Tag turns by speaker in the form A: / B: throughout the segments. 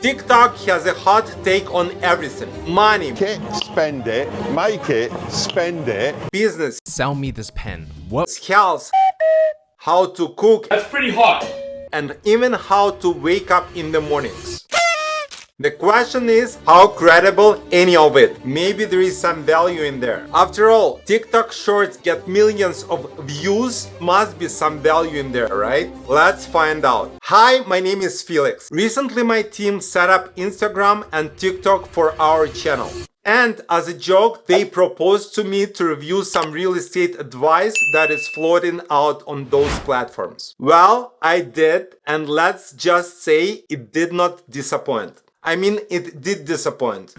A: TikTok has a hot take on everything. Money,
B: Make it, spend it, make it, spend it.
A: business,
C: Sell me this pen. What?
A: health, how to cook,
D: That's pretty hot.
A: and even how to wake up in the mornings. The question is, how credible any of it? Maybe there is some value in there. After all, TikTok shorts get millions of views, must be some value in there, right? Let's find out. Hi, my name is Felix. Recently my team set up Instagram and TikTok for our channel. And as a joke, they proposed to me to review some real estate advice that is floating out on those platforms. Well, I did, and let's just say it did not disappoint. I mean, it did disappoint.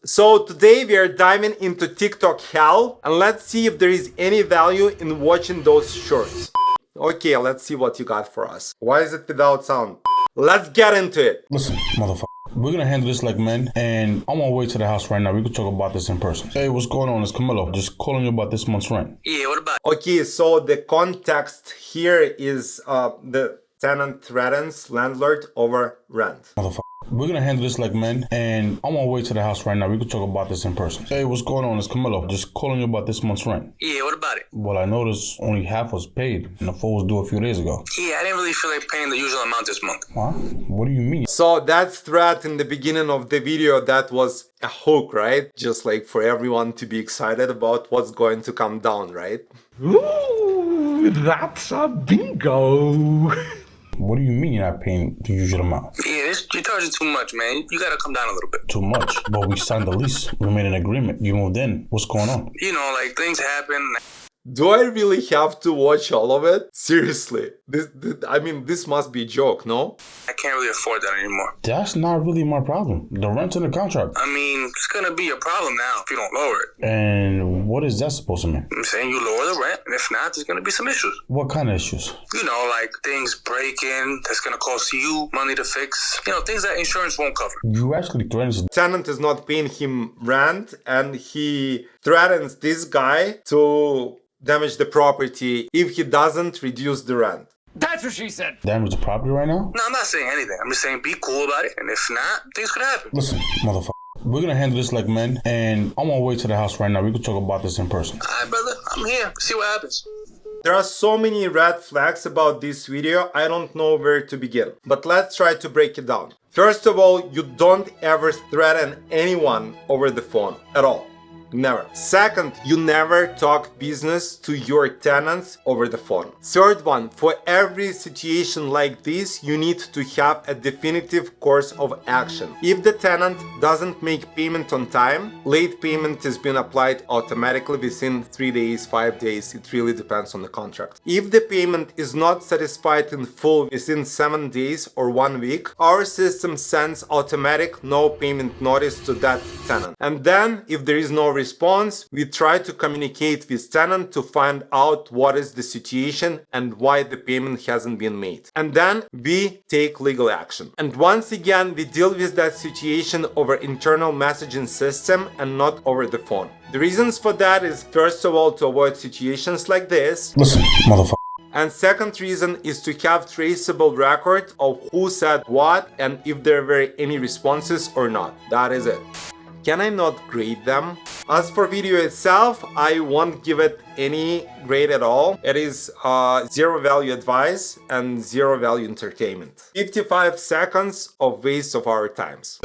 A: So today we are diving into TikTok hell, and let's see if there is any value in watching those shorts. Okay, let's see what you got for us. Why is it without sound? Let's get into it.
E: Listen, motherfucker. We're gonna handle this like men, and I'm on my way to the house right now. We can talk about this in person. Hey, what's going on? It's Camilo. Just calling you about this month's rent.
D: Yeah, what about?
A: Okay, so the context here is the tenant threatens landlord over rent.
E: Motherfucker. We're gonna handle this like men, and I'm on my way to the house right now. We can talk about this in person. Hey, what's going on? It's Camilo. Just calling you about this month's rent.
D: Yeah, what about it?
E: Well, I noticed only half was paid, and the full was due a few days ago.
D: Yeah, I didn't really feel like paying the usual amount this month.
E: What? What do you mean?
A: So that threat in the beginning of the video, that was a hook, right? Just like for everyone to be excited about what's going to come down, right?
F: Ooh, that's a bingo.
E: What do you mean you're not paying the usual amount?
D: Yeah, you're charging too much, man. You gotta come down a little bit.
E: Too much. But we signed the lease. We made an agreement. You moved in. What's going on?
D: You know, like things happen.
A: Do I really have to watch all of it? Seriously. I mean, this must be a joke, no?
D: I can't really afford that anymore.
E: That's not really my problem. The rent's in the contract.
D: I mean, it's gonna be a problem now if you don't lower it.
E: And what is that supposed to mean?
D: I'm saying you lower the rent, and if not, there's gonna be some issues.
E: What kind of issues?
D: You know, like things breaking, that's gonna cost you money to fix. You know, things that insurance won't cover.
E: You actually threatened
A: Tenant is not paying him rent, and he threatens this guy to damage the property if he doesn't reduce the rent.
F: That's what she said.
E: damage the property right now?
D: No, I'm not saying anything. I'm just saying be cool about it, and if not, things could happen.
E: Listen, motherfucker. We're gonna handle this like men, and I'm on my way to the house right now. We can talk about this in person.
D: All right, brother, I'm here. See what happens.
A: There are so many red flags about this video, I don't know where to begin. But let's try to break it down. First of all, you don't ever threaten anyone over the phone at all. Never. Second, you never talk business to your tenants over the phone. Third one, for every situation like this, you need to have a definitive course of action. If the tenant doesn't make payment on time, late payment is being applied automatically within 3 days, 5 days, it really depends on the contract. If the payment is not satisfied in full within 7 days or 1 week, our system sends automatic no payment notice to that tenant. And then, if there is no response, we try to communicate with tenant to find out what is the situation and why the payment hasn't been made. And then we take legal action. And once again, we deal with that situation over internal messaging system and not over the phone. The reasons for that is, first of all, to avoid situations like this.
E: Listen, motherfucker.
A: And second reason is to have traceable record of who said what and if there were any responses or not. That is it. Can I not grade them? As for video itself, I won't give it any grade at all. It is zero value advice and zero value entertainment. 55 seconds of waste of our times.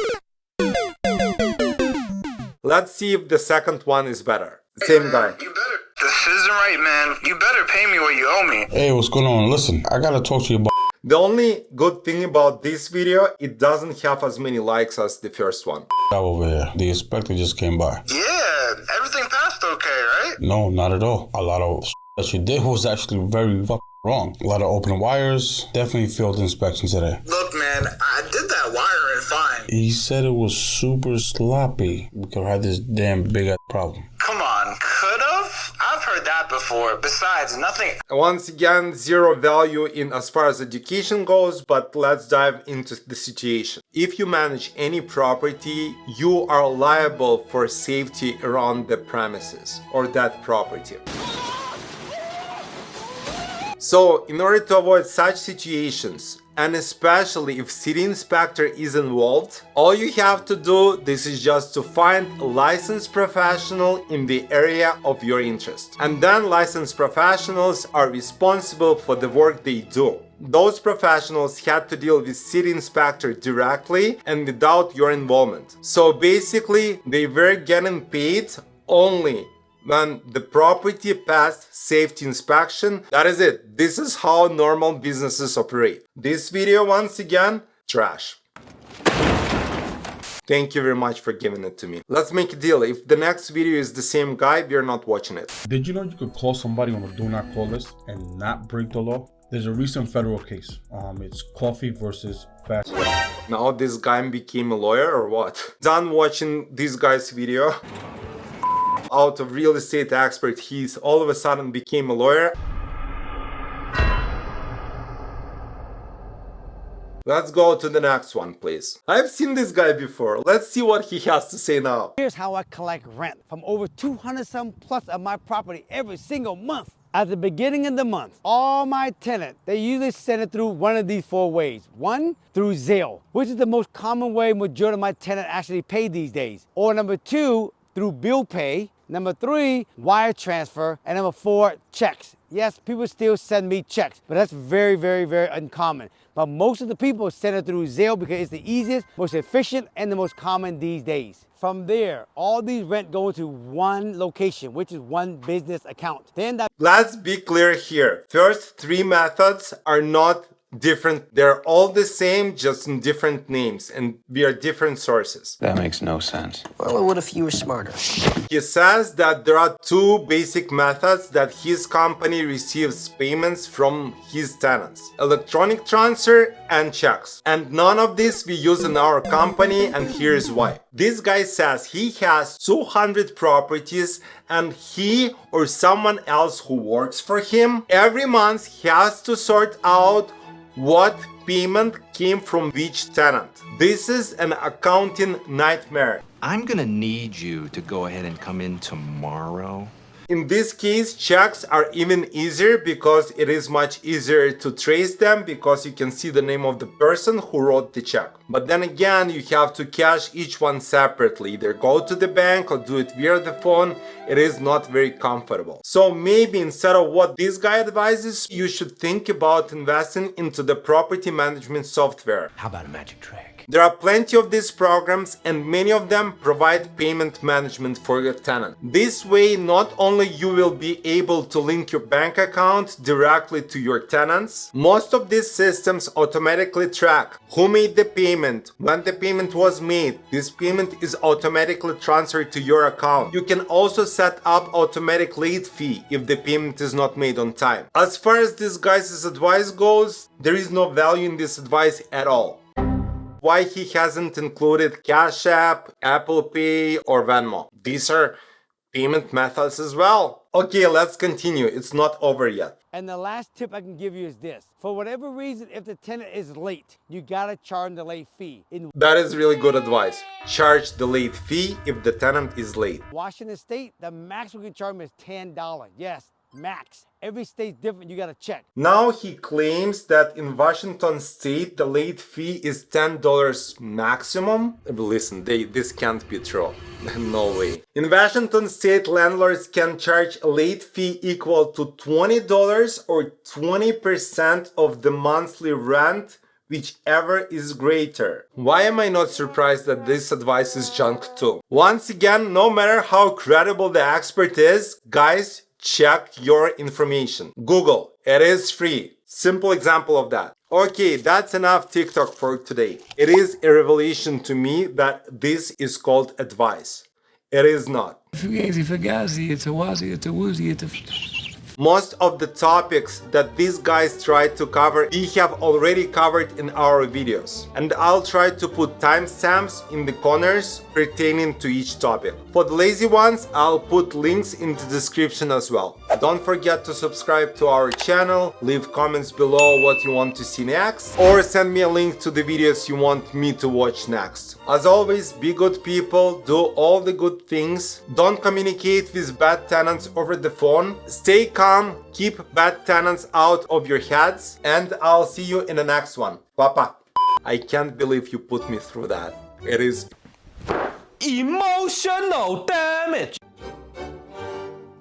A: Let's see if the second one is better. Same guy.
D: You better. This isn't right, man. You better pay me what you owe me.
E: Hey, what's going on? Listen, I gotta talk to you about.
A: The only good thing about this video, it doesn't have as many likes as the first one.
E: Over here. The inspector just came by.
D: Yeah, everything passed okay, right?
E: No, not at all. A lot of that you did was actually very wrong. A lot of open wires. Definitely failed inspection today.
D: Look, man, I did that wiring fine.
E: He said it was super sloppy. We could have had this damn big ass problem.
D: Come on, could've? I've heard that before. Besides, nothing.
A: Once again, zero value in as far as education goes, but let's dive into the situation. If you manage any property, you are liable for safety around the premises or that property. So, in order to avoid such situations, and especially if city inspector is involved, all you have to do this is just to find a licensed professional in the area of your interest. And then licensed professionals are responsible for the work they do. Those professionals had to deal with city inspector directly and without your involvement. So basically, they were getting paid only when the property passed safety inspection. That is it. This is how normal businesses operate. This video, once again, trash. Thank you very much for giving it to me. Let's make a deal. If the next video is the same guy, we're not watching it.
E: Did you know you could call somebody on a do not call list and not break the law? There's a recent federal case. It's Coffee versus Fast.
A: Now this guy became a lawyer or what? Done watching this guy's video. Out of real estate expert, he's all of a sudden became a lawyer. Let's go to the next one, please. I've seen this guy before. Let's see what he has to say now.
G: Here's how I collect rent from over 200 some plus of my property every single month. At the beginning of the month, all my tenants, they usually send it through one of these 4 ways. 1, through Zelle, which is the most common way majority of my tenants actually pay these days. Or number 2, through bill pay. Number 3, wire transfer. And number 4, checks. Yes, people still send me checks, but that's very, very, very uncommon. But most of the people send it through Zelle because it's the easiest, most efficient, and the most common these days. From there, all these rent go into one location, which is one business account. Then that.
A: Let's be clear here. First 3 methods are not different. They're all the same, just in different names, and we are different sources.
H: That makes no sense.
I: Well, what if you were smarter?
A: He says that there are 2 basic methods that his company receives payments from his tenants: electronic transfer and checks. And none of this we use in our company, and here's why. This guy says he has 200 properties, and he or someone else who works for him every month has to sort out what payment came from which tenant. This is an accounting nightmare.
H: I'm gonna need you to go ahead and come in tomorrow.
A: In this case, checks are even easier because it is much easier to trace them because you can see the name of the person who wrote the check. But then again, you have to cash each one separately. Either go to the bank or do it via the phone. It is not very comfortable. So maybe instead of what this guy advises, you should think about investing into the property management software.
H: How about a magic trick?
A: There are plenty of these programs, and many of them provide payment management for your tenant. This way, not only you will be able to link your bank account directly to your tenants, most of these systems automatically track who made the payment, when the payment was made. This payment is automatically transferred to your account. You can also set up automatic late fee if the payment is not made on time. As far as this guy's advice goes, there is no value in this advice at all. Why he hasn't included Cash App, Apple Pay, or Venmo? These are payment methods as well. Okay, let's continue. It's not over yet.
G: And the last tip I can give you is this. For whatever reason, if the tenant is late, you gotta charge the late fee. In
A: That is really good advice. Charge the late fee if the tenant is late.
G: Washington State, the max we can charge them is $10. Yes, max. Every state's different, you gotta check.
A: Now he claims that in Washington State, the late fee is $10 maximum. Listen, this can't be true. No way. In Washington State, landlords can charge a late fee equal to $20 or 20% of the monthly rent, whichever is greater. Why am I not surprised that this advice is junk too? Once again, no matter how credible the expert is, guys, check your information. Google, it is free. Simple example of that. Okay, that's enough TikTok for today. It is a revelation to me that this is called advice. It is not. Most of the topics that these guys try to cover, we have already covered in our videos. And I'll try to put timestamps in the corners pertaining to each topic. For the lazy ones, I'll put links in the description as well. Don't forget to subscribe to our channel, leave comments below what you want to see next, or send me a link to the videos you want me to watch next. As always, be good people, do all the good things, don't communicate with bad tenants over the phone, stay calm, keep bad tenants out of your heads, and I'll see you in the next one. Papa, I can't believe you put me through that. It is
F: Emotional damage.